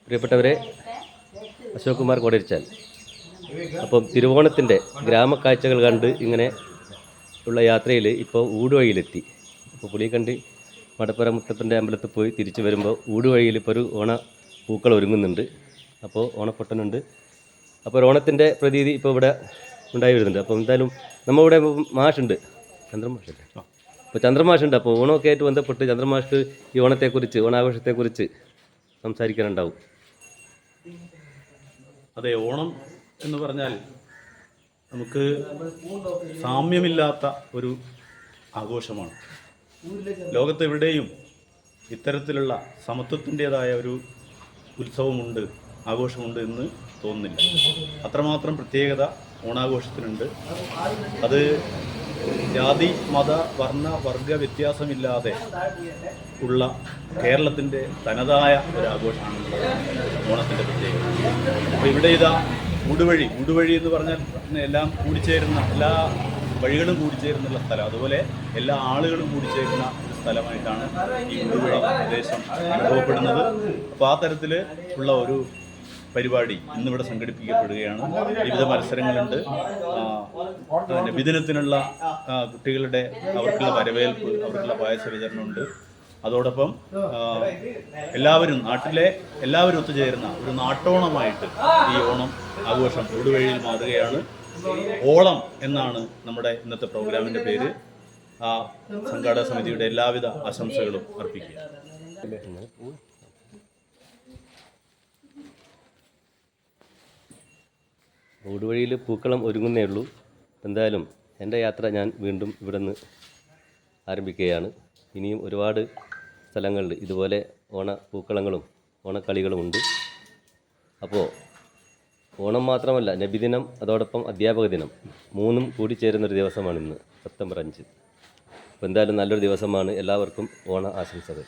പ്രിയപ്പെട്ടവരെ, അശോക് കുമാർ കോടരിച്ചാൽ. അപ്പം തിരുവോണത്തിൻ്റെ ഗ്രാമക്കാഴ്ചകൾ കണ്ട് ഇങ്ങനെ ഉള്ള യാത്രയിൽ ഇപ്പോൾ ഊടുവഴിയിലെത്തി. അപ്പോൾ പുളിക്കണ്ടി മടപ്പുറ മുത്തപ്പൻ്റെ അമ്പലത്തിൽ പോയി തിരിച്ചു വരുമ്പോൾ ഊടുവഴിയിൽ ഇപ്പോൾ ഒരു ഓണ പൂക്കൾ ഒരുങ്ങുന്നുണ്ട്. അപ്പോൾ ഓണപ്പൊട്ടനുണ്ട്. അപ്പോൾ ഓണത്തിൻ്റെ പ്രതീതി ഇപ്പോൾ ഇവിടെ ഉണ്ടായി വരുന്നുണ്ട്. അപ്പോൾ എന്തായാലും നമ്മളിവിടെ മാഷുണ്ട്, ചന്ദ്രമാഷല്ലേ. അപ്പോൾ ചന്ദ്രമാഷുണ്ട്. അപ്പോൾ ഓണമൊക്കെ ആയിട്ട് ബന്ധപ്പെട്ട് ചന്ദ്രമാഷ് ഈ ഓണത്തെക്കുറിച്ച്, ഓണാഘോഷത്തെക്കുറിച്ച് സംസാരിക്കാനുണ്ടാവും. അതെ, ഓണം എന്ന് പറഞ്ഞാൽ നമുക്ക് സാമ്യമില്ലാത്ത ഒരു ആഘോഷമാണ്. ലോകത്തെവിടെയും ഇത്തരത്തിലുള്ള സമത്വത്തിൻ്റേതായ ഒരു ഉത്സവമുണ്ട്, ആഘോഷമുണ്ട് എന്ന് തോന്നുന്നില്ല. അത്രമാത്രം പ്രത്യേകത ഓണാഘോഷത്തിനുണ്ട്. അത് ജാതി, മത, വർണ്ണ, വർഗ വ്യത്യാസമില്ലാതെ ഉള്ള കേരളത്തിൻ്റെ തനതായ ഒരു ആഘോഷമാണ് ഓണത്തിൻ്റെ പ്രത്യേകത. അപ്പോൾ ഇവിടെ ഇതാ ഊടുവഴി എന്ന് പറഞ്ഞാൽ എല്ലാം കൂടിച്ചേരുന്ന, എല്ലാ വഴികളും കൂടിച്ചേരുന്നുള്ള സ്ഥലം, അതുപോലെ എല്ലാ ആളുകളും കൂടിച്ചേരുന്ന ഒരു സ്ഥലമായിട്ടാണ് ഈ ഊടുവഴി പ്രദേശം അനുഭവപ്പെടുന്നത്. അപ്പോൾ ആ തരത്തിൽ ഉള്ള ഒരു പരിപാടി ഇന്നിവിടെ സംഘടിപ്പിക്കപ്പെടുകയാണ്. വിവിധ മത്സരങ്ങളുണ്ട്. നബിദിനത്തിനുള്ള കുട്ടികളുടെ അവർക്കുള്ള വരവേൽപ്പ്, അവർക്കുള്ള പായസ വിതരണമുണ്ട്. അതോടൊപ്പം നാട്ടിലെ എല്ലാവരും ഒത്തുചേരുന്ന ഒരു നാട്ടോണമായിട്ട് ഈ ഓണം ആഘോഷം ഊടുവഴിയിൽ മാറുകയാണ്. ഓളം എന്നാണ് നമ്മുടെ ഇന്നത്തെ പ്രോഗ്രാമിൻ്റെ പേര്. സംഘാടക സമിതിയുടെ എല്ലാവിധ ആശംസകളും അർപ്പിക്കുക. ഊടുവഴിയിൽ പൂക്കളം ഒരുങ്ങുന്നേ ഉള്ളൂ. എന്തായാലും എൻ്റെ യാത്ര ഞാൻ വീണ്ടും ഇവിടെ നിന്ന് ആരംഭിക്കുകയാണ്. ഇനിയും ഒരുപാട് സ്ഥലങ്ങളിൽ ഇതുപോലെ പൂക്കളങ്ങളും ഓണക്കളികളും ഉണ്ട്. അപ്പോൾ ഓണം മാത്രമല്ല, നബിദിനം, അതോടൊപ്പം അധ്യാപക ദിനം, മൂന്നും കൂടി ചേരുന്നൊരു ദിവസമാണ് ഇന്ന്, സെപ്റ്റംബർ 5. അപ്പോൾ എന്തായാലും നല്ലൊരു ദിവസമാണ്. എല്ലാവർക്കും ഓണ ആശംസകൾ.